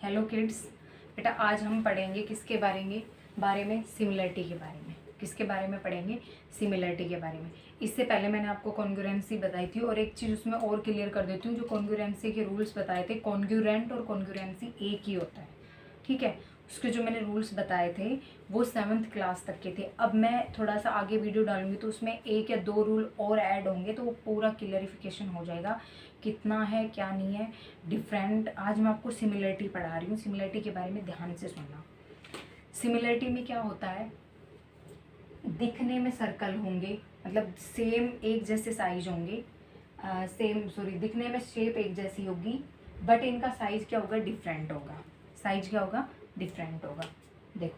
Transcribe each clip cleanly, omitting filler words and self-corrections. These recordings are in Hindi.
Hello kids. बेटा आज हम पढ़ेंगे किसके बारे में सिमिलरिटी के बारे में। किसके बारे में पढ़ेंगे? सिमिलरिटी के बारे में। इससे पहले मैंने आपको कॉन्ग्रुएंसी बताई थी और एक चीज़ उसमें और क्लियर कर देती हूँ। जो कॉन्ग्रुएंसी के रूल्स बताए थे, कॉन्ग्रुएंट और कॉन्ग्रुएंसी एक ही होता है, ठीक है। उसके जो मैंने रूल्स बताए थे वो 7th क्लास तक के थे। अब मैं थोड़ा सा आगे वीडियो डालूंगी तो उसमें 1 या 2 रूल और ऐड होंगे तो वो पूरा क्लियरिफिकेशन हो जाएगा कितना है क्या नहीं है डिफरेंट। आज मैं आपको सिमिलरिटी पढ़ा रही हूँ। सिमिलरिटी के बारे में ध्यान से सुनना। सिमिलरिटी में क्या होता है, दिखने में सर्कल होंगे, मतलब सेम एक जैसे साइज होंगे, दिखने में शेप एक जैसी होगी, बट इनका साइज क्या होगा? डिफरेंट होगा। साइज क्या होगा? डिफरेंट होगा। देखो,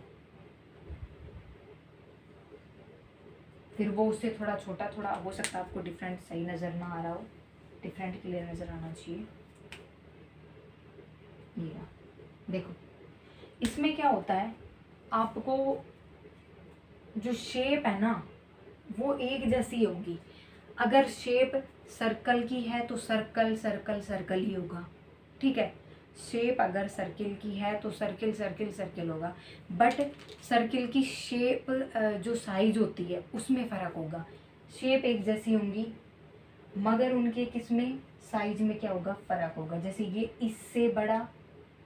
फिर वो उससे थोड़ा छोटा, थोड़ा हो सकता है आपको डिफरेंट सही नज़र ना आ रहा हो, डिफरेंट क्लियर नज़र आना चाहिए। ये रहा, देखो इसमें क्या होता है, आपको जो शेप है ना वो एक जैसी होगी। अगर शेप सर्कल की है तो सर्कल सर्कल सर्कल ही होगा, ठीक है। शेप अगर सर्किल की है तो सर्किल सर्किल सर्किल होगा, बट सर्किल की शेप जो साइज होती है उसमें फ़र्क होगा। शेप एक जैसी होंगी मगर उनके किसमें, साइज में क्या होगा? फ़र्क होगा। जैसे ये इससे बड़ा,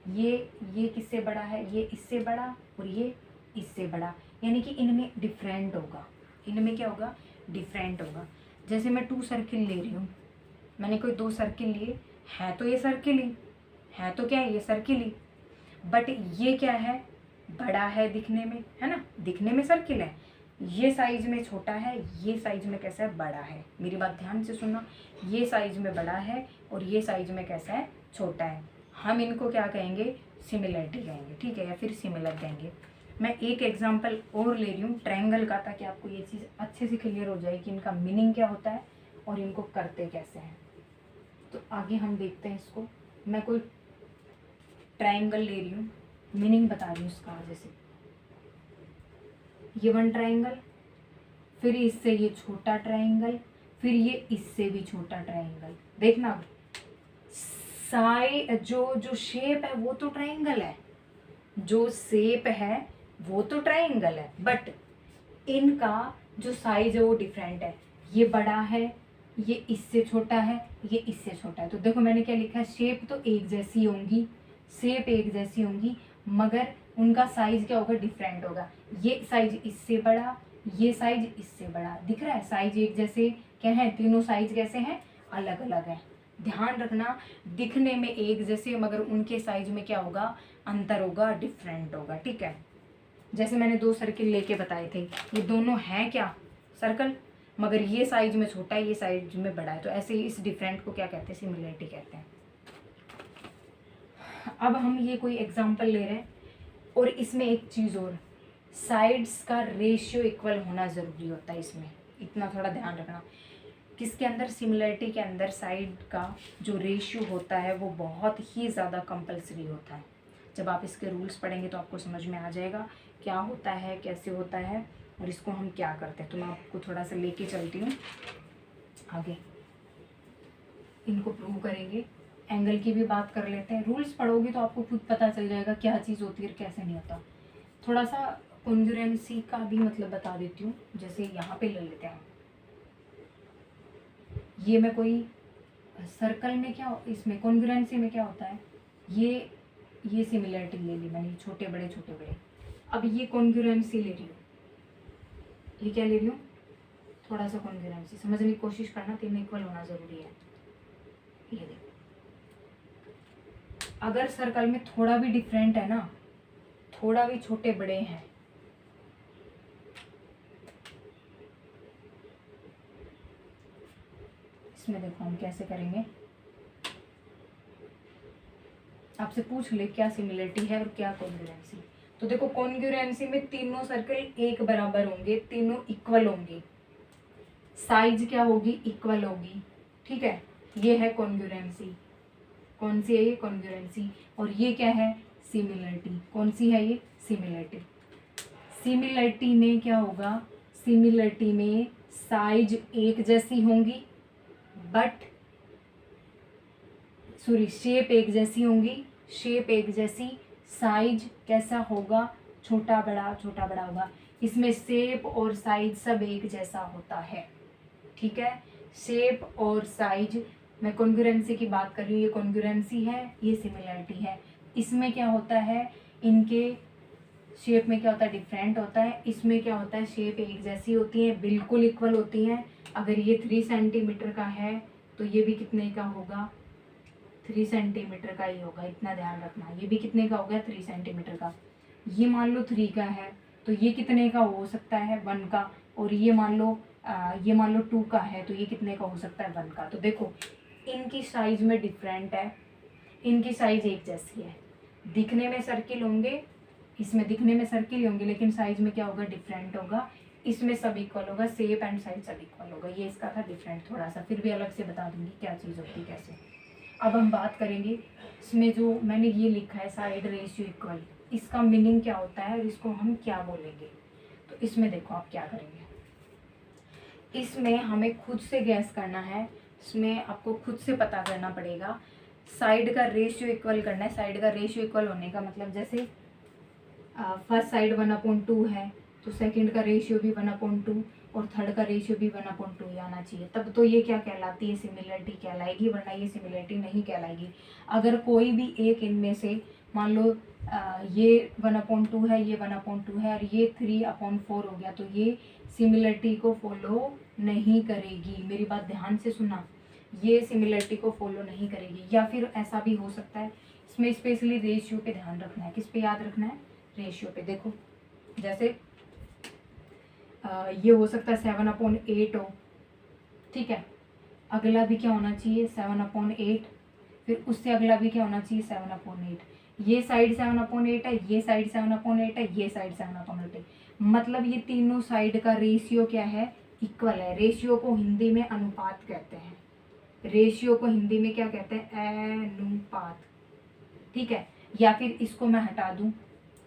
ये किससे बड़ा है? ये इससे बड़ा और ये इससे बड़ा, यानी कि इनमें डिफरेंट होगा। इनमें क्या होगा? डिफरेंट होगा। जैसे मैं 2 सर्किल ले रही हूँ, मैंने कोई 2 सर्किल लिए हैं तो ये सर्किल ही है, तो क्या है? ये सर्किल ही, बट ये क्या है? बड़ा है दिखने में, है ना, दिखने में सर्किल है, ये साइज में छोटा है, ये साइज में कैसा है? बड़ा है। मेरी बात ध्यान से सुनना, ये साइज में बड़ा है और ये साइज में कैसा है? छोटा है। हम इनको क्या कहेंगे? सिमिलरिटी कहेंगे, ठीक है, या फिर सिमिलर कहेंगे। मैं एक एग्जांपल और ले रही हूँ ट्रायंगल का, ताकि आपको ये चीज़ अच्छे से क्लियर हो जाए कि इनका मीनिंग क्या होता है और इनको करते कैसे हैं। तो आगे हम देखते हैं इसको। मैं कोई ट्रायंगल ले रही हूँ, मीनिंग बता रही हूँ इसका। जैसे ये 1 ट्रायंगल, फिर इससे ये छोटा ट्रायंगल, फिर ये इससे भी छोटा ट्रायंगल। देखना, जो शेप है वो तो ट्रायंगल है, जो शेप है वो तो ट्रायंगल है, बट इनका जो साइज है वो डिफरेंट है। ये बड़ा है, ये इससे छोटा है, ये इससे छोटा है। तो देखो मैंने क्या लिखा है, शेप तो एक जैसी होंगी, शेप एक जैसी होंगी, मगर उनका साइज क्या होगा? डिफरेंट होगा। ये साइज इससे बड़ा, ये साइज इससे बड़ा। दिख रहा है? साइज एक जैसे क्या है? तीनों साइज कैसे हैं? अलग अलग है। ध्यान रखना, दिखने में एक जैसे मगर उनके साइज में क्या होगा? अंतर होगा, डिफरेंट होगा, ठीक है। जैसे मैंने 2 सर्किल लेके बताए थे, ये दोनों हैं क्या? सर्कल, मगर ये साइज में छोटा है, ये साइज में बड़ा है। तो ऐसे ही इस डिफरेंट को क्या कहते हैं? सिमिलरिटी कहते हैं। अब हम ये कोई एग्जांपल ले रहे हैं और इसमें एक चीज़ और, साइड्स का रेशियो इक्वल होना ज़रूरी होता है। इसमें इतना थोड़ा ध्यान रखना, किसके अंदर? सिमिलरिटी के अंदर साइड का जो रेशियो होता है वो बहुत ही ज़्यादा कंपलसरी होता है। जब आप इसके रूल्स पढ़ेंगे तो आपको समझ में आ जाएगा क्या होता है, कैसे होता है और इसको हम क्या करते हैं। तो मैं आपको थोड़ा सा लेके चलती हूँ आगे, इनको प्रूव करेंगे। एंगल की भी बात कर लेते हैं। रूल्स पढ़ोगे तो आपको खुद पता चल जाएगा क्या चीज़ होती है और कैसे नहीं होता। थोड़ा सा कॉन्ग्रुएंसी का भी मतलब बता देती हूँ। जैसे यहाँ पे ले लेते हैं, ये मैं कोई सर्कल में क्या, इसमें कॉन्ग्रुएंसी में क्या होता है, ये सिमिलरिटी ले ली मैंने, छोटे बड़े छोटे बड़े। अब ये कॉन्ग्रुएंसी ले रही हूँ, ये क्या ले रही हूँ? थोड़ा सा कॉन्ग्रुएंसी समझने की कोशिश करना, तीनों इक्वल होना ज़रूरी है। ये देखो, अगर सर्कल में थोड़ा भी डिफरेंट है ना, थोड़ा भी छोटे बड़े हैं, इसमें देखो हम कैसे करेंगे। आपसे पूछ ले क्या सिमिलरिटी है और क्या कॉन्ग्रुएंसी। तो देखो कॉन्ग्रुएंसी में तीनों सर्कल एक बराबर होंगे, तीनों इक्वल होंगे, साइज क्या होगी? इक्वल होगी, ठीक है। ये है कॉन्ग्रुएंसी। कौन सी है ये? कॉन्ग्रुएंसी। और ये क्या है? सिमिलरिटी। कौन सी है ये? सिमिलरिटी। सिमिलरिटी में क्या होगा? सिमिलरिटी में साइज एक जैसी होंगी, बट शेप एक जैसी होंगी, शेप एक जैसी, साइज कैसा होगा, छोटा बड़ा होगा। इसमें शेप और साइज सब एक जैसा होता है, ठीक है। शेप और साइज, मैं कॉन्ग्रुएंसी की बात कर रही हूँ, ये कॉन्ग्रुएंसी है, ये सिमिलरिटी है। इसमें क्या होता है, इनके शेप में क्या होता है, डिफरेंट होता है। इसमें क्या होता है, शेप एक जैसी होती है, बिल्कुल इक्वल होती हैं। अगर ये 3 सेंटीमीटर का है तो ये भी कितने का होगा, 3 सेंटीमीटर का ही होगा, इतना ध्यान रखना। ये भी कितने का होगा, 3 सेंटीमीटर का। ये मान लो 3 का है तो ये कितने का हो सकता है, 1 का। और ये मान लो 2 का है तो ये कितने का हो सकता है, 1 का। तो देखो इनकी साइज में डिफरेंट है, इनकी साइज एक जैसी है। दिखने में सर्किल होंगे, इसमें दिखने में सर्किल होंगे लेकिन साइज में क्या होगा, डिफरेंट होगा। इसमें सब इक्वल होगा, शेप एंड साइज सब इक्वल होगा। ये इसका था डिफरेंट थोड़ा सा, फिर भी अलग से बता दूंगी क्या चीज़ होती कैसे। अब हम बात करेंगे इसमें जो मैंने ये लिखा है साइड रेशियो इक्वल, इसका मीनिंग क्या होता है और इसको हम क्या बोलेंगे। तो इसमें देखो आप क्या करेंगे, इसमें हमें खुद से गैस करना है, इसमें आपको खुद से पता करना पड़ेगा। साइड का रेशियो इक्वल करना है। साइड का रेशियो इक्वल होने का मतलब जैसे फर्स्ट साइड 1/2 है तो सेकंड का रेशियो भी 1/2 और थर्ड का रेशियो भी 1/2 ही आना चाहिए, तब तो ये क्या कहलाती है, सिमिलरिटी कहलाएगी, वरना ये सिमिलरिटी नहीं कहलाएगी। अगर कोई भी एक इनमें से मान लो ये 1/2 है, ये 1/2 है और ये 3/4 हो गया तो ये सिमिलरिटी को फॉलो नहीं करेगी। मेरी बात ध्यान से सुना, ये सिमिलरिटी को फॉलो नहीं करेगी। या फिर ऐसा भी हो सकता है, इसमें स्पेशली रेशियो पे ध्यान रखना है। किस पे याद रखना है, रेशियो पे। देखो जैसे ये हो सकता है 7/8 हो, ठीक है। अगला भी क्या होना चाहिए, 7/8। फिर उससे अगला भी क्या होना चाहिए, 7/8। ये साइड 7/8 है, ये साइड 7/8 है, ये साइड 7/8 है। मतलब ये तीनों साइड का रेशियो क्या है, इक्वल है। रेशियो को हिंदी में अनुपात कहते हैं। रेशियो को हिंदी में क्या कहते हैं, अनुपात, ठीक है। या फिर इसको मैं हटा दूं,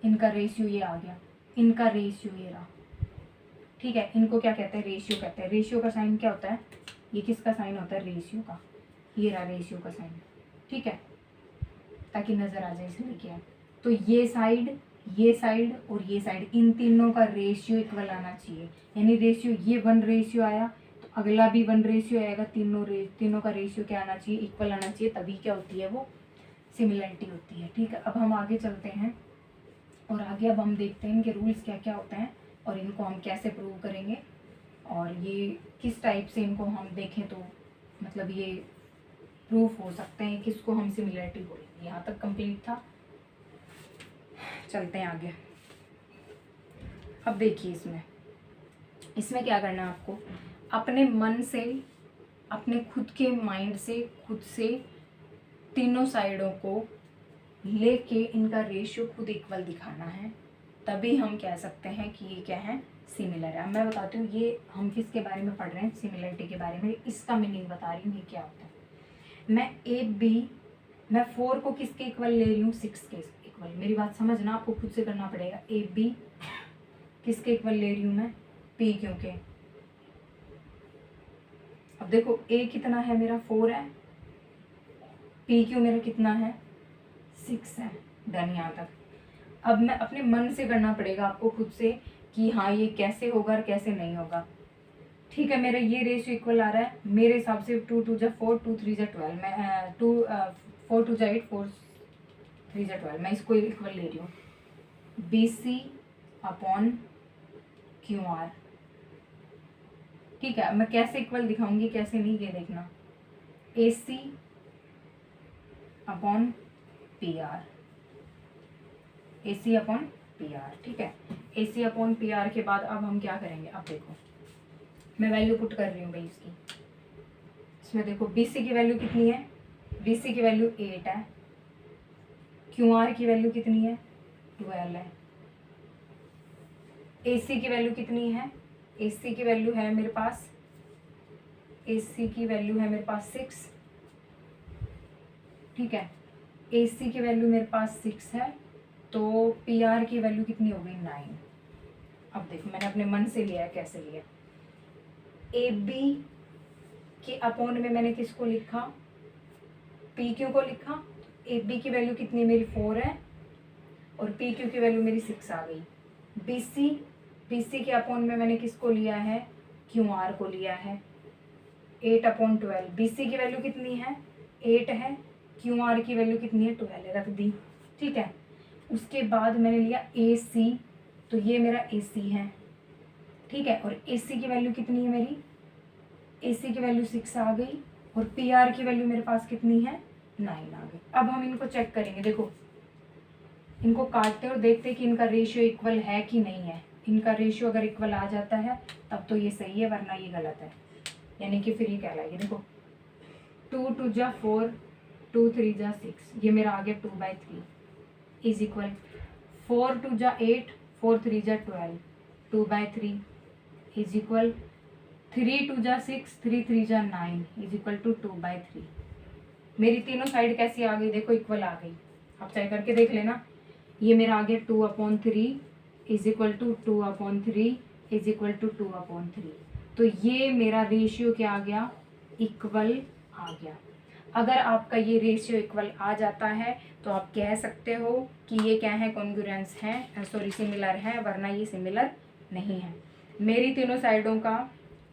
इनका रेशियो ये आ गया, इनका रेशियो ये रहा, ठीक है। इनको क्या कहते हैं, रेशियो कहते हैं। रेशियो का साइन क्या होता है, ये किसका साइन होता है, रेशियो का। ये रहा रेशियो का साइन, ठीक है, ताकि नजर आ जाए इसलिए क्या है। तो ये साइड और ये साइड, इन तीनों का रेशियो इक्वल आना चाहिए। यानी रेशियो ये 1 रेशियो आया तो अगला भी 1 रेशियो आएगा। तीनों का रेशियो क्या आना चाहिए, इक्वल आना चाहिए, तभी क्या होती है, वो सिमिलरिटी होती है, ठीक है। अब हम आगे चलते हैं और आगे अब हम देखते हैं इनके रूल्स क्या क्या होते हैं और इनको हम कैसे प्रूव करेंगे और ये किस टाइप से इनको हम देखें तो मतलब ये प्रूफ हो सकते हैं, किसको हम सिमिलरिटी बोलेंगे। यहाँ तक कंप्लीट था, चलते हैं आगे। अब देखिए इसमें क्या करना है आपको, अपने मन से, अपने खुद के माइंड से, खुद से तीनों साइडों को लेके इनका रेशियो खुद इक्वल दिखाना है, तभी हम कह सकते हैं कि ये क्या है, सिमिलर है। अब मैं बताती हूँ ये हम किसके बारे में पढ़ रहे हैं, सिमिलरिटी के बारे में। इसका मीनिंग बता रही हूँ ये क्या होता है। मैं 4 को किसके इक्वल ले रही हूँ, 6 के इक्वल। मेरी बात समझना, आपको खुद से करना पड़ेगा। AB किसके इक्वल ले रही हूँ मैं, P, क्योंकि अब देखो A कितना है मेरा, 4 है, PQ मेरा कितना है, 6 है। डन यहाँ तक। अब मैं अपने मन से करना पड़ेगा आपको खुद से कि हाँ ये कैसे होगा और कैसे नहीं होगा, ठीक है। मेरा ये रेशियो इक्वल आ रहा है मेरे हिसाब से, 2 2 जा 4, 2 3 जा 12, मैं 4 2 जा 8, 4 3 जा 12, मैं इसको इक्वल ले रही हूँ। BC/QR, ठीक है। मैं कैसे इक्वल दिखाऊंगी कैसे नहीं, ये देखना। AC/PR, AC/PR, ठीक है। AC/PR के बाद अब हम क्या करेंगे, अब देखो मैं वैल्यू पुट कर रही हूँ भाई इसकी। इसमें देखो BC की वैल्यू कितनी है, BC की वैल्यू 8 है, QR की वैल्यू कितनी है, 12 है। AC की वैल्यू कितनी है, AC की वैल्यू है मेरे पास, AC की वैल्यू है मेरे पास 6, ठीक है। AC की वैल्यू मेरे पास 6 है, तो PR की वैल्यू कितनी हो गई, 9। अब देखो मैंने अपने मन से लिया है, कैसे लिया। AB के अपॉन में मैंने किसको लिखा, PQ को लिखा, ए बी की वैल्यू कितनी है मेरी 4 है और पी क्यू की वैल्यू मेरी 6 आ गई। बी सी के अपॉन में मैंने किसको लिया है, क्यू आर को लिया है 8/12। बी सी की वैल्यू कितनी है 8 है, क्यू आर की वैल्यू कितनी है 12 है, रख दी। ठीक है, उसके बाद मैंने लिया ए सी, तो ये मेरा ए सी है। ठीक है, और ए सी की वैल्यू कितनी है मेरी, ए सी की वैल्यू 6 आ गई और पी आर की वैल्यू मेरे पास कितनी है 9 आ गई। अब हम इनको चेक करेंगे, देखो इनको काटते और देखते कि इनका रेशियो इक्वल है कि नहीं है। इनका रेशियो अगर इक्वल आ जाता है तब तो ये सही है, वरना ये गलत है, यानी कि फिर ये कहलाएगी। देखो 2 2 जा 4, 2 3 जा 6, ये मेरा आ गया 2/3 इज इक्वल 4 2 जा 8, 4 3 जा 12, 2/3 इज इक्वल 3 2 जा 6, 3 3 जा 9 इज इक्वल टू 2/3। मेरी तीनों साइड कैसी आ गई, देखो इक्वल आ गई। आप चाहे करके देख लेना। ये मेरा आ गया 2/3 is equal to 2/3 is equal to 2/3। तो ये मेरा रेशियो क्या आ गया, इक्वल आ गया। अगर आपका ये रेशियो इक्वल आ जाता है तो आप कह सकते हो कि ये क्या है, कॉन्ग्रुएंस है, सॉरी सिमिलर है, वरना ये सिमिलर नहीं है। मेरी तीनों साइडों का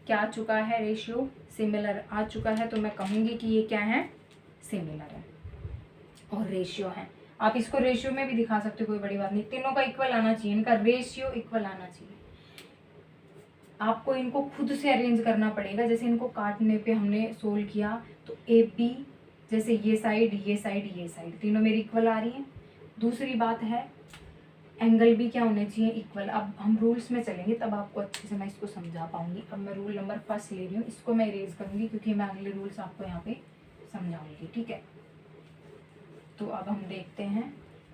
क्या आ चुका है, रेशियो सिमिलर आ चुका है, तो मैं कहूँगी कि ये क्या है, सिमिलर है और रेशियो है। आप इसको रेशियो में भी दिखा सकते हो, कोई बड़ी बात नहीं, तीनों का इक्वल आना चाहिए, इनका रेशियो इक्वल आना चाहिए। आपको इनको खुद से अरेंज करना पड़ेगा। जैसे इनको काटने पे हमने सोल्व किया तो ए बी, जैसे ये साइड ये साइड ये साइड तीनों मेरी इक्वल आ रही हैं। दूसरी बात है एंगल भी क्या होने चाहिए, इक्वल। अब हम रूल्स में चलेंगे तब आपको अच्छे से मैं इसको समझा पाऊंगी। अब मैं रूल नंबर 1 ले रही हूँ, इसको मैं इरेज करूँगी क्योंकि मैं अगले रूल्स आपको यहाँ पे समझाऊंगी। ठीक है, तो अब हम देखते हैं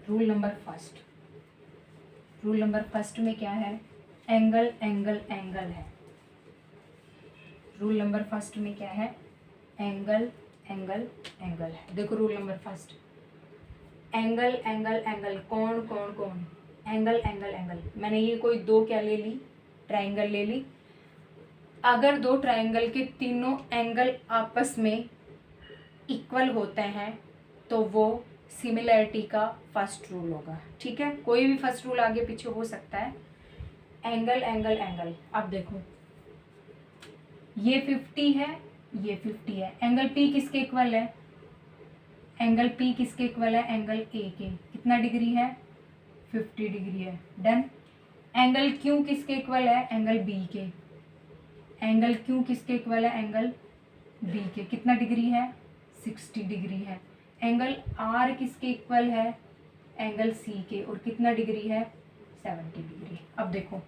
रूल नंबर 1। रूल नंबर 1 में क्या है, एंगल एंगल एंगल है। रूल नंबर 1 में क्या है, एंगल एंगल एंगल है। देखो rule number 1, angle angle angle, कौन कौन कौन, एंगल एंगल एंगल। मैंने ये कोई दो क्या ले ली, ट्राइंगल ले ली। अगर दो ट्राइंगल के तीनों एंगल आपस में इक्वल होते हैं तो वो सिमिलैरिटी का फर्स्ट रूल होगा। ठीक है, कोई भी फर्स्ट रूल आगे पीछे हो सकता है। एंगल एंगल एंगल, अब देखो ये 50 है, ये 50 है। एंगल पी किसके इक्वल है, एंगल पी किसके इक्वल है, एंगल ए के। कितना डिग्री है, 50 डिग्री है। डन। एंगल क्यू किसके इक्वल है, एंगल बी के। एंगल क्यू किसके इक्वल है, एंगल बी के। कितना डिग्री है, 60 डिग्री है। एंगल आर किसके इक्वल है, एंगल सी के, और कितना डिग्री है, 70 डिग्री। अब देखो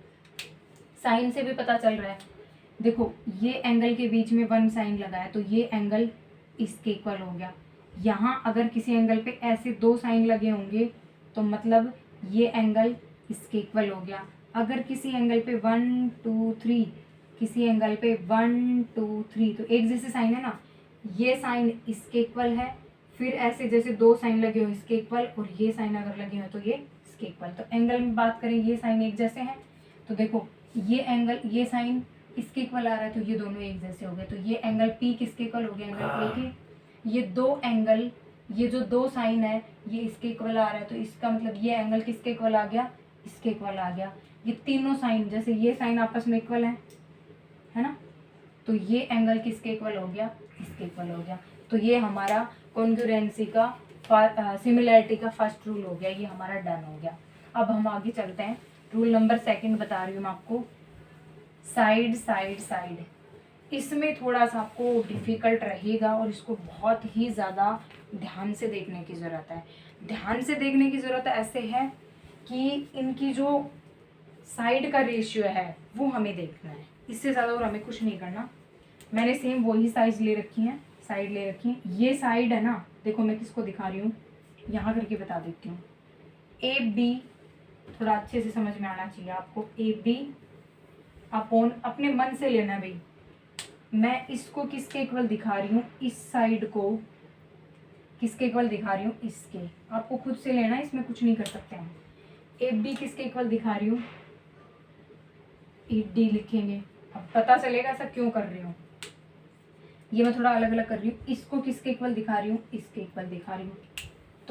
साइन से भी पता चल रहा है। देखो ये एंगल के बीच में 1 साइन लगा है तो ये एंगल इसके इक्वल हो गया। यहाँ अगर किसी एंगल पे ऐसे 2 साइन लगे होंगे तो मतलब ये एंगल इसके इक्वल हो गया। अगर किसी एंगल पे 1 2 3, किसी एंगल पे 1 2 3, तो एक जैसे साइन है ना, ये साइन इसके इक्वल है। फिर ऐसे जैसे 2 साइन लगे हो इसके इक्वल, और ये साइन अगर लगे हो तो ये इसके इक्वल। तो एंगल में बात करें, ये साइन एक जैसे हैं तो देखो ये एंगल, ये साइन इसके इक्वल आ रहा है तो ये दोनों एक जैसे हो गए। तो ये एंगल पी किसके इक्वल हो गया, एंगल ए के। ये दो एंगल, ये जो 2 साइन है ये इसके इक्वल आ रहा है तो इसका मतलब ये एंगल किसके इक्वल आ गया, इसके इक्वल आ गया। ये तीनों साइन, जैसे ये साइन आपस में इक्वल है ना, तो ये एंगल किसके इक्वल हो गया, इसके इक्वल हो गया। तो ये हमारा कॉन्ग्रुएंसी का, सिमिलैरिटी का फर्स्ट रूल हो गया, ये हमारा डन हो गया। अब हम आगे चलते हैं। रूल नंबर 2 बता रही हूँ मैं आपको, साइड साइड साइड। इसमें थोड़ा सा आपको डिफ़िकल्ट रहेगा और इसको बहुत ही ज़्यादा ध्यान से देखने की ज़रूरत है। ध्यान से देखने की ज़रूरत ऐसे है कि इनकी जो साइड का रेशियो है वो हमें देखना है, इससे ज़्यादा और हमें कुछ नहीं करना। मैंने सेम वही साइज ले रखी है, साइड ले रखी है। ये साइड है ना, देखो मैं किसको दिखा रही हूँ, यहाँ करके बता देती हूँ। ए बी, थोड़ा अच्छे से समझ में आना चाहिए आपको। ए बी अपॉन, अपने मन से लेना भाई, मैं इसको किसके इक्वल दिखा रही हूँ, इस साइड को किसके इक्वल दिखा रही हूँ, इसके। आपको खुद से लेना, इसमें कुछ नहीं कर सकते हैं। ए बी किसके इक्वल दिखा रही हूँ, ए डी लिखेंगे। अब पता चलेगा ऐसा क्यों कर रही हूँ, ये मैं थोड़ा अलग अलग कर रही हूँ। इसको किसके इक्वल दिखा रही हूँ, इसके इक्वल दिखा रही हूँ।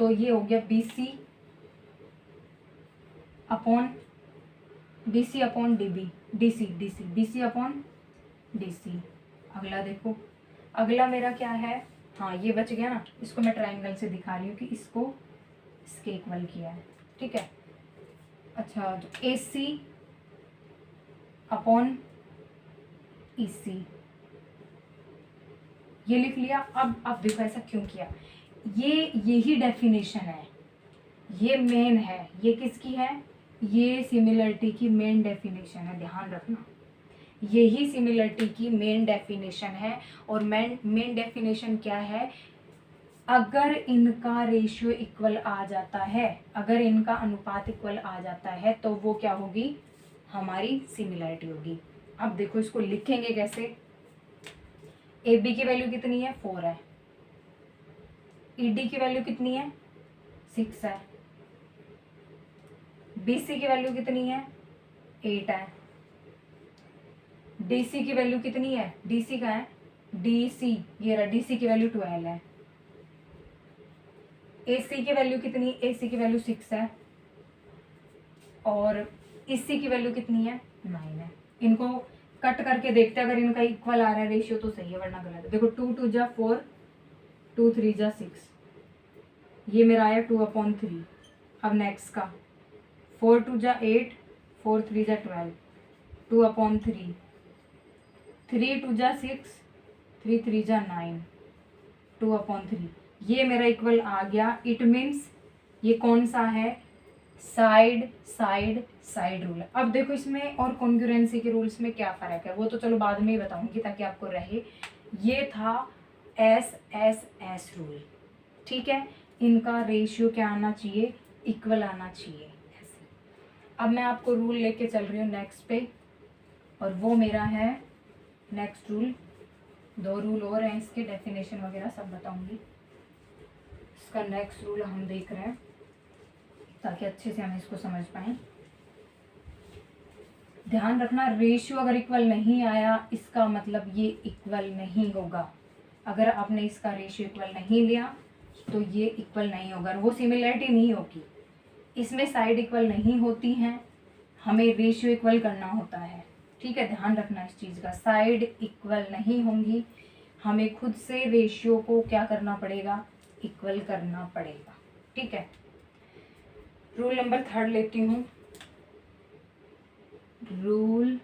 तो ये हो गया B C upon D C upon D C. अगला देखो, अगला मेरा क्या है, हाँ ये बच गया ना, इसको मैं ट्रायंगल से दिखा रही हूँ कि इसको इसके इक्वल किया है, ठीक है। अच्छा, तो ए सी अपॉन ई सी ये लिख लिया। अब देखो ऐसा क्यों किया, यही डेफिनेशन है, ये मेन है, ये किसकी है, ये सिमिलरिटी की मेन डेफिनेशन है, ध्यान रखना, यही सिमिलरिटी की मेन डेफिनेशन है। और मेन डेफिनेशन क्या है, अगर इनका रेशियो इक्वल आ जाता है, अगर इनका अनुपात इक्वल आ जाता है तो वो क्या होगी, हमारी सिमिलरिटी होगी। अब देखो इसको लिखेंगे कैसे, ए बी की वैल्यू कितनी है, 4 है, ई डी की वैल्यू कितनी है, 6 है, बी सी की वैल्यू कितनी है, 8 है, डी सी की वैल्यू कितनी है, डी सी का है, डी सी ये रहा, डी सी की वैल्यू 12 है, ए सी की वैल्यू कितनी, ए सी की वैल्यू 6 है, और इस सी की वैल्यू कितनी है, 9 है। इनको कट करके देखते हैं, अगर इनका इक्वल आ रहा है रेशियो तो सही है, वरना गलत है। देखो 2 2 जा 4, 2 3 जा 6, ये मेरा आया 2/3। अब नेक्स्ट का 4 2 जा 8, 4 3 जा 12, 2/3, 3 2 जा 6, 3 3 जा 9, 2/3। ये मेरा इक्वल आ गया। इट मीन्स ये कौन सा है, साइड साइड साइड रूल। अब देखो इसमें और कॉन्ग्रुएंसी के रूल्स में क्या फ़र्क है, वो तो चलो बाद में ही बताऊंगी ताकि आपको रहे। ये था एस एस एस रूल, ठीक है। इनका रेशियो क्या आना चाहिए, इक्वल आना चाहिए ऐसे। अब मैं आपको रूल लेके चल रही हूँ नेक्स्ट पे, और वो मेरा है नेक्स्ट रूल। 2 रूल और हैं, इसके डेफिनेशन वगैरह सब बताऊंगी। इसका नेक्स्ट रूल हम देख रहे हैं ताकि अच्छे से हम इसको समझ पाएं। ध्यान रखना, रेशियो अगर इक्वल नहीं आया इसका मतलब ये इक्वल नहीं होगा। अगर आपने इसका रेशियो इक्वल नहीं लिया तो ये इक्वल नहीं होगा, वो सिमिलरिटी नहीं होगी। इसमें साइड इक्वल नहीं होती हैं, हमें रेशियो इक्वल करना होता है, ठीक है। ध्यान रखना इस चीज़ का, साइड इक्वल नहीं होंगी, हमें खुद से रेशियो को क्या करना पड़ेगा, इक्वल करना पड़ेगा, ठीक है। रूल नंबर 3 लेती हूँ। रूल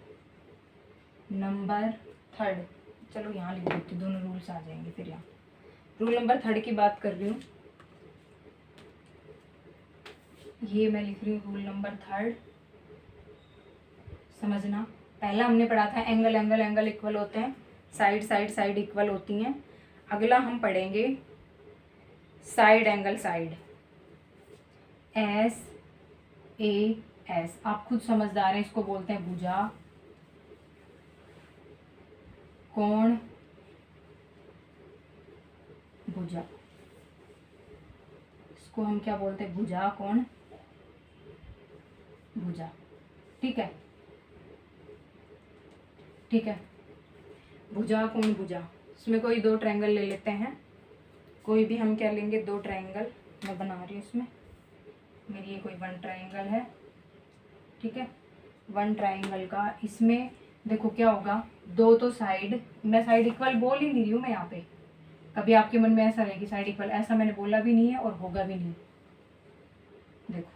नंबर 3, चलो यहाँ लिख देती हूँ, दोनों रूल्स आ जाएंगे फिर यहाँ। रूल नंबर 3 की बात कर रही हूँ, ये मैं लिख रही हूँ रूल नंबर 3। समझना, पहला हमने पढ़ा था एंगल एंगल एंगल इक्वल होते हैं, साइड साइड साइड इक्वल होती हैं। अगला हम पढ़ेंगे side angle side, S A S. आप खुद समझदार हैं, इसको बोलते हैं भुजा कोण भुजा, इसको हम क्या बोलते हैं, भुजा कोण भुजा, ठीक है, ठीक है। भुजा कोण भुजा, इसमें कोई 2 ट्रायंगल ले लेते हैं, कोई भी हम क्या लेंगे, 2 ट्रायंगल मैं बना रही हूँ। इसमें मेरी ये कोई 1 ट्रायंगल है, ठीक है, 1 ट्रायंगल का। इसमें देखो क्या होगा, 2 तो साइड, मैं साइड इक्वल बोल ही नहीं रही हूँ मैं यहाँ पे, कभी आपके मन में ऐसा रहे कि साइड इक्वल, ऐसा मैंने बोला भी नहीं है और होगा भी नहीं। देखो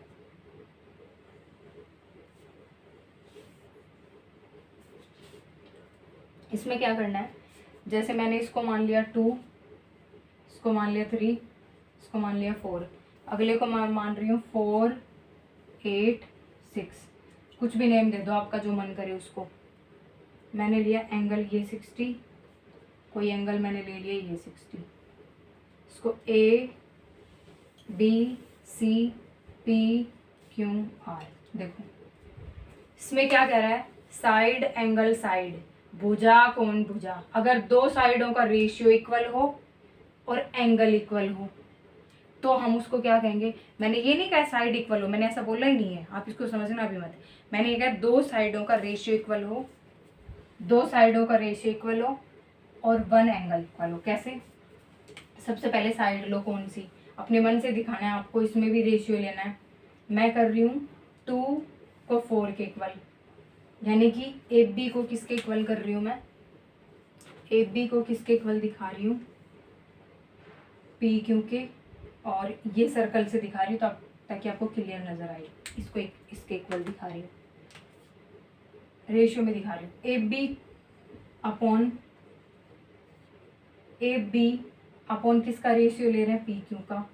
इसमें क्या करना है, जैसे मैंने इसको मान लिया 2, इसको मान लिया 3, इसको मान लिया 4, अगले को मान रही हूँ 4 8 6, कुछ भी नेम दे दो आपका जो मन करे उसको। मैंने लिया एंगल ये 60, कोई एंगल मैंने ले लिया ये 60, इसको A D C P Q R. देखो इसमें क्या कह रहा है, साइड एंगल साइड, भुजा कोण भुजा। अगर 2 साइडों का रेशियो इक्वल हो और एंगल इक्वल हो तो हम उसको क्या कहेंगे। मैंने ये नहीं कहा साइड इक्वल हो, मैंने ऐसा बोला ही नहीं है, आप इसको समझना भी मत। मैंने ये कहा 2 साइडों का रेशियो इक्वल हो, 2 साइडों का रेशियो इक्वल हो और 1 एंगल इक्वल हो। कैसे, सबसे पहले साइड लो कौन सी, अपने मन से दिखाना है आपको, इसमें भी रेशियो लेना है। मैं कर रही हूँ 2 को 4 के इक्वल, यानी कि ए बी को किसके इक्वल कर रही हूँ मैं, ए बी को किसके इक्वल दिखा रही हूँ, पी क्यू के, और ये सर्कल से दिखा रही हूँ ताकि आपको क्लियर नजर आए। इसको इसके इक्वल दिखा रही हूँ, रेशियो में दिखा रही हूँ। ए बी अपॉन किसका रेशियो ले रहे हैं, पी क्यू का।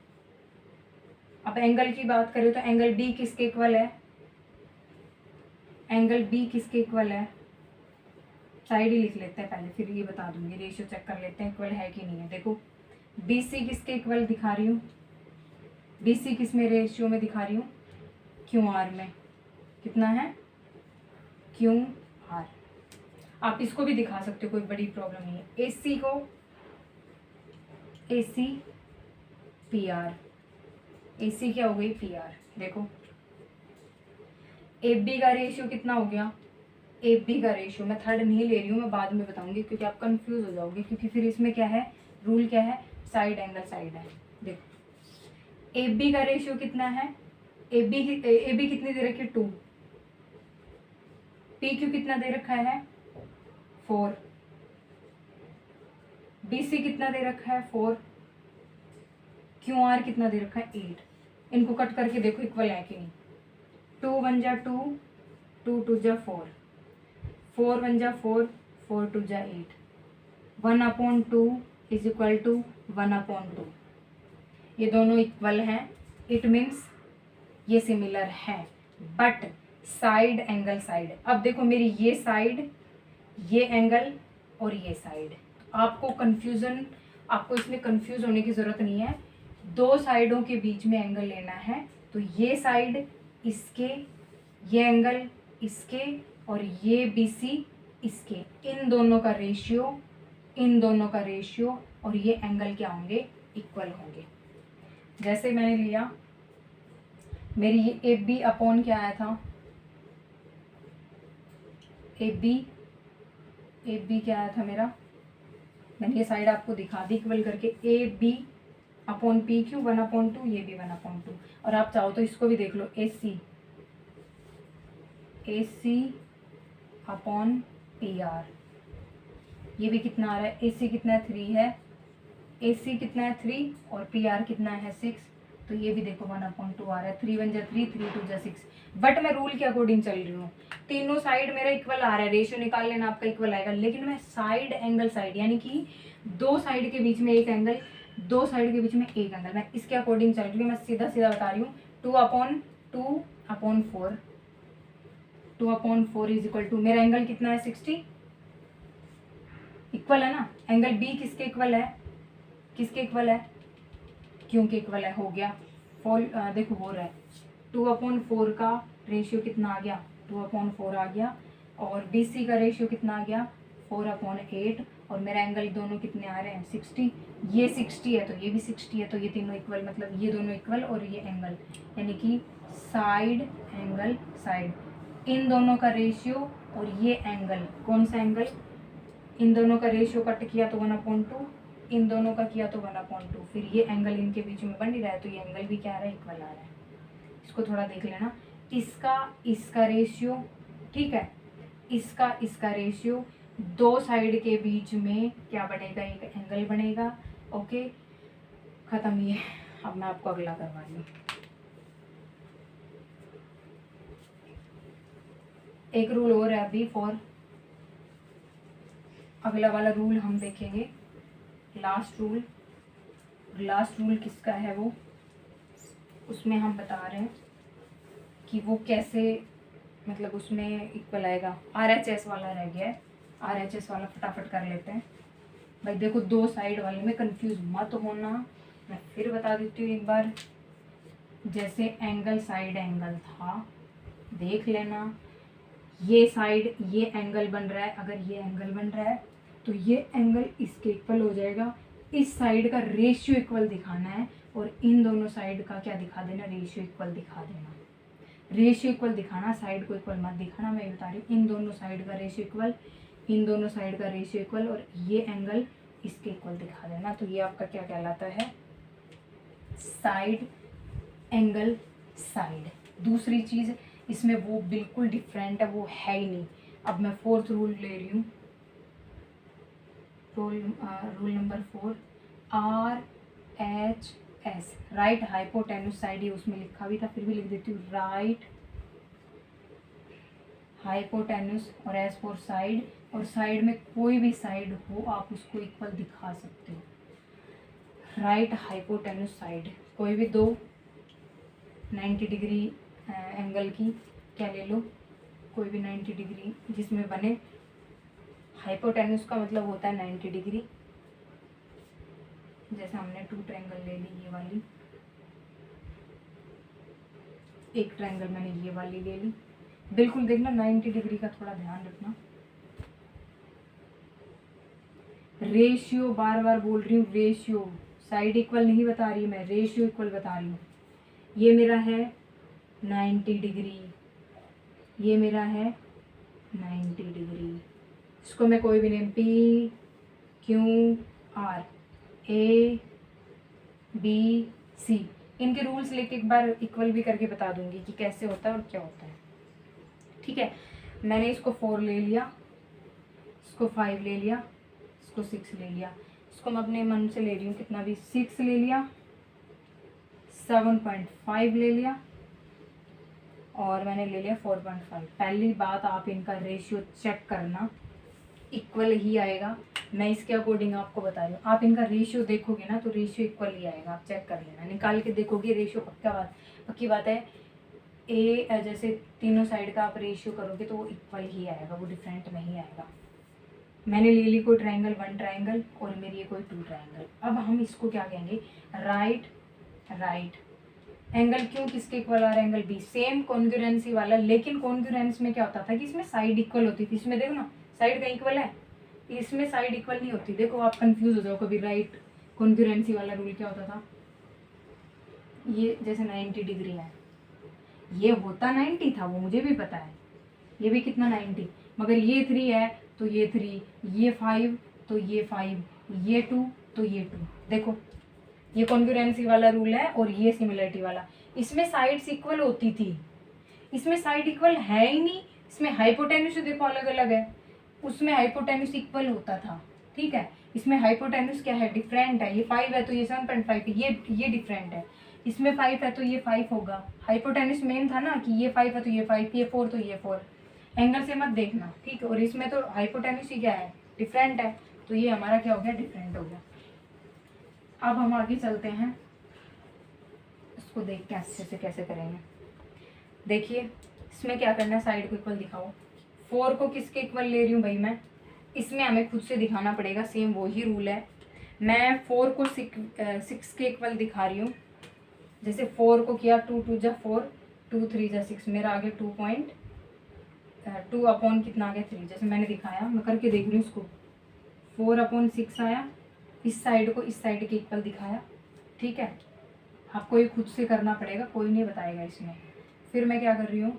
अब एंगल की बात करें तो एंगल बी किसके इक्वल है, एंगल बी किसके इक्वल है, साइड ही लिख लेते हैं पहले, फिर ये बता दूंगी, रेशियो चेक कर लेते हैं इक्वल है कि नहीं है। देखो बी सी किसके इक्वल दिखा रही हूँ, बी सी किस में रेशियो में दिखा रही हूँ, क्यू आर में। कितना है, क्यू आर। आप इसको भी दिखा सकते हो, कोई बड़ी प्रॉब्लम नहीं है। ए सी को ए सी पी आर, ए सी क्या हो गई, पी आर। देखो ए बी का रेशियो कितना हो गया, ए बी का रेशियो, मैं थर्ड नहीं ले रही हूँ, मैं बाद में बताऊंगी क्योंकि आप कंफ्यूज हो जाओगे, क्योंकि फिर इसमें क्या है, रूल क्या है, साइड एंगल साइड है। देखो ए बी का रेशियो कितना है, ए बी कितनी दे रखी है, 2, पी क्यू कितना दे रखा है, 4, बी सी कितना दे रखा है, 4, क्यू आर कितना दे रखा है, 8। इनको कट करके देखो इक्वल है कि नहीं। 2 1 जा 2, 2 2 जा 4, 4 1 जा 4, 4 2 जा 8, 1/2 इज इक्वल टू 1/2। ये दोनों इक्वल हैं, इट मीन्स ये सिमिलर है, बट साइड एंगल साइड। अब देखो मेरी ये साइड, ये एंगल और ये साइड, आपको इसमें कंफ्यूज होने की जरूरत नहीं है। दो साइडों के बीच में एंगल लेना है, तो ये साइड इसके, ये एंगल इसके, और ये BC इसके, इन दोनों का रेशियो और ये एंगल क्या होंगे, इक्वल होंगे। जैसे मैंने लिया, मेरी ये ए बी अपॉन क्या आया था, ए बी क्या आया था मेरा, मैंने ये साइड आपको दिखा दी इक्वल करके, A B upon P Q 1/2, ये भी 1/2। और आप चाहो तो इसको भी देख लो, ए सी अपॉन पी आर, ये भी कितना आ रहा है, ए सी कितना है, 3 है, ए सी कितना है 3, और पी आर कितना है 6, तो ये भी देखो 1/2 आ रहा है। 3 1 जा 3, 3 2 जा 6। बट मैं रूल के अकॉर्डिंग चल रही हूँ, तीनों साइड मेरा इक्वल आ रहा है, रेशियो निकाल लेना आपका इक्वल आएगा, लेकिन मैं साइड एंगल साइड, यानी कि दो साइड के बीच में एक एंगल, दो साइड के बीच में एक एंगल, मैं इसके अकॉर्डिंग चल रही हूँ। मैं सीधा सीधा बता रही हूँ, 2/4 इज इक्वल टू, मेरा एंगल कितना है 60, इक्वल है ना। एंगल बी किसके इक्वल है, क्यों के इक्वल है, हो गया। देखो हो रहा है, 2/4 का रेशियो कितना आ गया, 2/4 आ गया, और BC का रेशियो कितना आ गया, 4/8, और मेरा एंगल दोनों कितने आ रहे हैं 60, ये 60 है तो ये भी 60 है, तो ये तीनों इक्वल, मतलब ये दोनों इक्वल और ये एंगल, यानी कि साइड एंगल साइड, इन दोनों का रेशियो और ये एंगल, कौन सा एंगल, इन दोनों का रेशियो कट किया तो 1/2, इन दोनों का किया तो 1/2, फिर ये एंगल इनके बीच में बन ही रहा है, तो ये एंगल भी क्या आ रहा है, इक्वल आ रहा है। इसको थोड़ा देख लेना, इसका रेशियो, ठीक है, इसका रेशियो, दो साइड के बीच में क्या बनेगा, एक एंगल बनेगा। ओके, खत्म ये। अब मैं आपको अगला करवा रही हूँ। एक रूल और है अभी फॉर, अगला वाला रूल हम देखेंगे, लास्ट रूल किसका है वो, उसमें हम बता रहे हैं कि वो कैसे, मतलब उसमें इक्वल आएगा। RHS वाला रह गया है, RHS वाला फटाफट कर लेते हैं भाई। देखो दो साइड वाले में कंफ्यूज मत होना, मैं फिर बता देती हूँ एक बार। जैसे एंगल साइड एंगल था, देख लेना, ये साइड ये एंगल बन रहा है, अगर ये एंगल बन रहा है तो ये एंगल इसके इक्वल हो जाएगा। इस साइड का रेशियो इक्वल दिखाना है, और इन दोनों साइड का क्या दिखा देना, रेशियो इक्वल दिखा देना। रेशियो इक्वल दिखाना, साइड को इक्वल मत दिखाना, मैं बता रही हूँ। इन दोनों साइड का रेशियो इक्वल, इन दोनों साइड का रेशियो इक्वल, और ये एंगल इसके इक्वल दिखा देना। तो ये आपका क्या कहलाता है, साइड, एंगल, साइड। दूसरी चीज़ इसमें वो बिल्कुल डिफरेंट है, वो है ही नहीं। अब मैं फोर्थ रूल ले रही हूँ, rule number 4, RHS, right hypotenuse side. ये उसमें लिखा भी था, फिर भी लिख देती हूँ, राइट हाइपोटेन्यूस और एस फॉर साइड। और साइड में कोई भी साइड हो आप उसको इक्वल दिखा सकते हो। राइट हाइपोटेन्यूस साइड, कोई भी दो 90 डिग्री एंगल की क्या ले लो, कोई भी 90 डिग्री जिसमें बने। हाइपोटेन्यूस का मतलब होता है 90 डिग्री। जैसे हमने 2 ट्रायंगल ले ली, ये वाली, एक ट्रायंगल मैंने ये वाली ले ली। बिल्कुल देखना 90 डिग्री का थोड़ा ध्यान रखना। रेशियो, बार बार बोल रही हूँ, रेशियो, साइड इक्वल नहीं बता रही मैं, रेशियो इक्वल बता रही हूँ। ये मेरा है 90 डिग्री, ये मेरा है 90 डिग्री। इसको मैं कोई भी name P Q R A B C, इनके रूल्स लेके एक बार इक्वल भी करके बता दूंगी कि कैसे होता है और क्या होता है। ठीक है, मैंने इसको 4 ले लिया, इसको 5 ले लिया, इसको 6 ले लिया। इसको मैं अपने मन से ले रही हूँ, कितना भी, 6 ले लिया, 7.5 ले लिया और मैंने ले लिया 4.5। पहली बात, आप इनका रेशियो चेक करना, इक्वल ही आएगा। मैं इसके अकॉर्डिंग आपको बता रही हूँ। आप इनका रेशियो देखोगे ना तो रेशियो इक्वल ही आएगा, आप चेक कर लेना, निकाल के देखोगे रेशियो, पक्की बात है। जैसे तीनों साइड का आप रेशियो करोगे तो वो इक्वल ही आएगा, वो डिफरेंट नहीं आएगा। मैंने ले ली कोई ट्रायंगल, 1 ट्रायंगल, और मेरी ये कोई 2 ट्रायंगल। अब हम इसको क्या कहेंगे, राइट एंगल। क्यों, किसके इक्वल आ रहा है, एंगल बी, सेम कॉन्ग्रुएंसी वाला। लेकिन कॉन्ग्रुएंस में क्या होता था कि इसमें साइड इक्वल होती थी। इसमें देखो ना, साइड का इक्वल है, इसमें साइड इक्वल नहीं होती। देखो आप कंफ्यूज हो जाओ कभी, राइट कॉन्ग्रुएंसी वाला रूल क्या होता था, ये जैसे 90 डिग्री है, ये होता 90 था, वो मुझे भी पता है, ये भी कितना 90, मगर ये 3 है तो ये 3, ये 5 तो ये 5, ये 2 तो ये 2। देखो ये कॉन्ग्रुएंसी वाला रूल है और ये सिमिलरिटी वाला। इसमें साइड्स इक्वल होती थी, इसमें साइड इक्वल है ही नहीं। इसमें हाइपोटेन्यूस देखो अलग अलग है, उसमें हाइपोटेन्यूस इक्वल होता था। ठीक है, इसमें हाइपोटेन्यूस क्या है, डिफरेंट है। ये 5 है तो ये 7.5 है, ये डिफरेंट है। इसमें 5 है तो ये 5 होगा। हाइपोटेन्यूस मेन था ना कि ये 5 है तो ये 5, ये 4 तो ये 4। एंगल से मत देखना, ठीक है। और इसमें तो हाइपोटेन्यूस ही क्या है, डिफरेंट है, तो ये हमारा क्या हो गया, डिफरेंट हो गया। अब हम आगे चलते हैं, इसको देख के अच्छे से कैसे करेंगे। देखिए इसमें क्या करना है, साइड को इक्वल दिखाओ। 4 को किसके इक्वल ले रही हूँ भाई मैं, इसमें हमें खुद से दिखाना पड़ेगा, सेम वही रूल है। मैं 4 को 6 के इक्वल दिखा रही हूँ। जैसे 4 को किया 2 2 जा 4, 2 3 जा 6, मेरा आ गया 2 अपॉन कितना आ गया 3। जैसे मैंने दिखाया, मैं करके देख रही हूँ उसको, 4/6 आया। इस साइड को इस साइड के इक्वल दिखाया। ठीक है, आपको ये खुद से करना पड़ेगा, कोई नहीं बताएगा इसमें। फिर मैं क्या कर रही हूँ,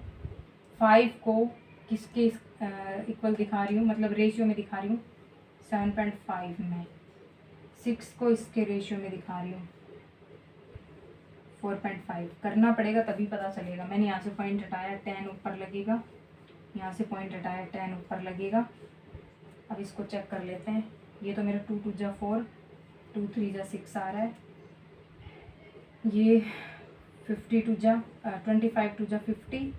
5 को किसके इक्वल दिखा रही हूँ, मतलब रेशियो में दिखा रही हूँ, 7.5 में। 6 को इसके रेशियो में दिखा रही हूँ, 4.5। करना पड़ेगा तभी पता चलेगा। मैंने यहाँ से पॉइंट हटाया, 10 ऊपर लगेगा, यहाँ से पॉइंट हटाया, 10 ऊपर लगेगा। अब इसको चेक कर लेते हैं। ये तो मेरा 2 2 जा 4, 2 3 जा 6 आ रहा है। ये 25 2 जा 50,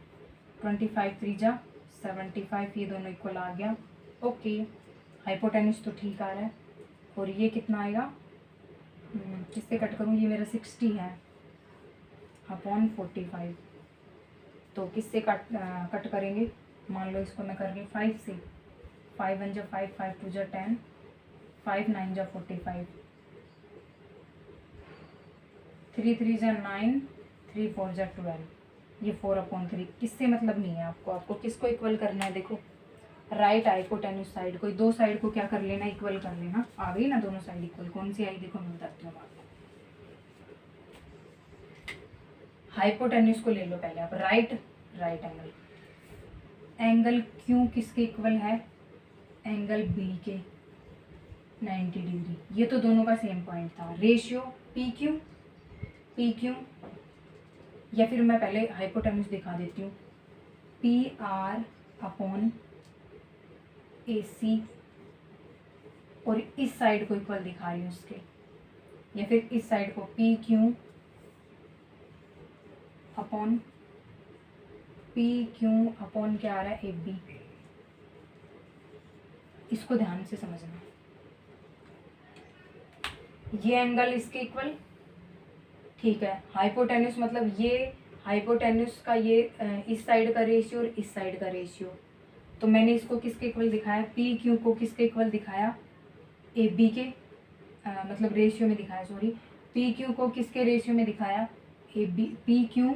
25 3 जा 75, ये दोनों इक्वल आ गया। ओके, हाइपोटेन्यूस तो ठीक आ रहा है। और ये कितना आएगा, किससे कट करूँ, ये मेरा 60 है अपॉन 45। तो किससे कट करेंगे, मान लो इसको मैं कर रही हूँ 5 से। 5 1 जा 5, 5 2 जा 10, 5 9 जा 45, 3 3 जा 9, 3 4 जा 12, ये 4/3। किससे मतलब नहीं है आपको, आपको किसको इक्वल करना है, देखो राइट हाइपोटेन्यूस साइड को, दो साइड को क्या कर लेना, इक्वल कर लेना। आ गई ना दोनों साइड इक्वल, कौन सी आई देखो मैं बताती हूँ आपको। हाइपोटेन्यूस को ले लो पहले आप, राइट एंगल। एंगल क्यू किसके इक्वल है, एंगल बी के 90 डिग्री। ये तो दोनों का सेम पॉइंट था। Ratio P Q P Q, या फिर मैं पहले हाइपोटेन्यूस दिखा देती हूँ, पी आर अपॉन ए सी, और इस साइड को इक्वल दिखा रही हूँ उसके, या फिर इस साइड को पी क्यू अपॉन क्या आ रहा है, ए बी। इसको ध्यान से समझना, ये एंगल इसके इक्वल, ठीक है। हाइपोटेन्यूस मतलब ये हाइपोटेन्यूस का ये इस साइड का रेशियो और इस साइड का रेशियो, तो मैंने इसको किसके इक्वल दिखाया, पी क्यू को किसके इक्वल दिखाया, ए बी के मतलब रेशियो में दिखाया, सॉरी, पी क्यू को किसके रेशियो में दिखाया, A B, P Q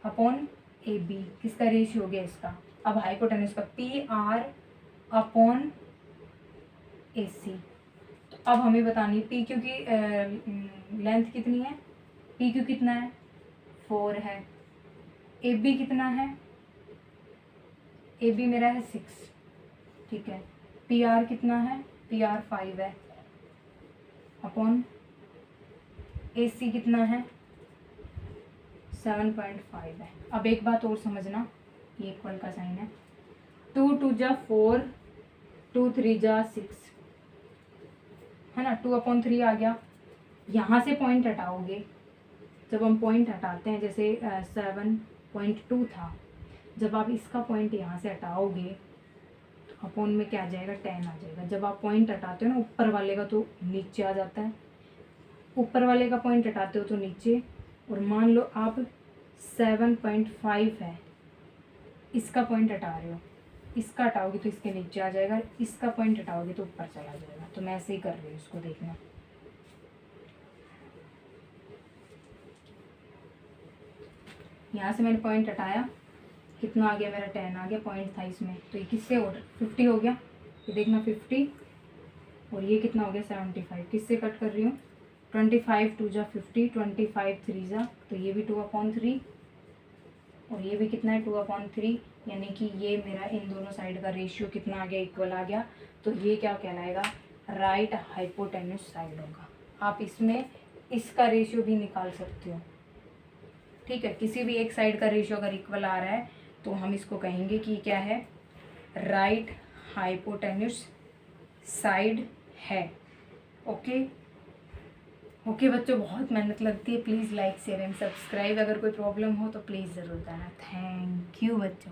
upon A B, किसका रेशियो हो गया इसका। अब हाइपोटेन्यूस का P R upon A C, तो अब हमें बतानी पी क्यू की लेंथ कितनी है, पी क्यू कितना है 4 है, ए बी कितना है, ए बी मेरा है 6, ठीक है। पी आर कितना है, पी आर 5 है, अपॉन ए सी कितना है 7.5 है। अब एक बात और समझना, ये इक्वल का साइन है, 2 2 जा 4, 2 3 जा 6, है ना, 2/3 आ गया। यहाँ से पॉइंट हटाओगे, जब हम पॉइंट हटाते हैं, जैसे 7.2 था, जब आप इसका पॉइंट यहाँ से हटाओगे तो अपॉन में क्या आ जाएगा, 10 आ जाएगा। जब आप पॉइंट हटाते हो ना ऊपर वाले का तो नीचे आ जाता है, ऊपर वाले का पॉइंट हटाते हो तो नीचे, और मान लो आप 7.5 है, इसका पॉइंट हटा रहे हो, इसका हटाओगे तो इसके नीचे आ जाएगा, इसका पॉइंट हटाओगे तो ऊपर चला जाएगा। तो मैं ऐसे ही कर रही हूँ, इसको देखना। यहाँ से मैंने पॉइंट हटाया, कितना आ गया मेरा 10 आ गया, पॉइंट था इसमें, तो ये किससे ऑर्डर 50 हो गया, ये देखना 50, और ये कितना हो गया 75, किससे कट कर रही हूँ, 25 2 जा 50, 25 3 जा, तो ये भी 2/3, और ये भी कितना है 2/3, यानी कि ये मेरा इन दोनों साइड का रेशियो कितना आ गया, इक्वल आ गया। तो ये क्या कहलाएगा, राइट हाइपोटेन्यूस साइड होगा। आप इसमें इसका रेशियो भी निकाल सकते हो, ठीक है। किसी भी एक साइड का रेशियो अगर इक्वल आ रहा है तो हम इसको कहेंगे कि क्या है, राइट हाइपोटेन्यूस साइड है। ओके ओके बच्चों, बहुत मेहनत लगती है, please like share and subscribe. अगर कोई प्रॉब्लम हो तो प्लीज़ ज़रूर बताना। थैंक यू बच्चों।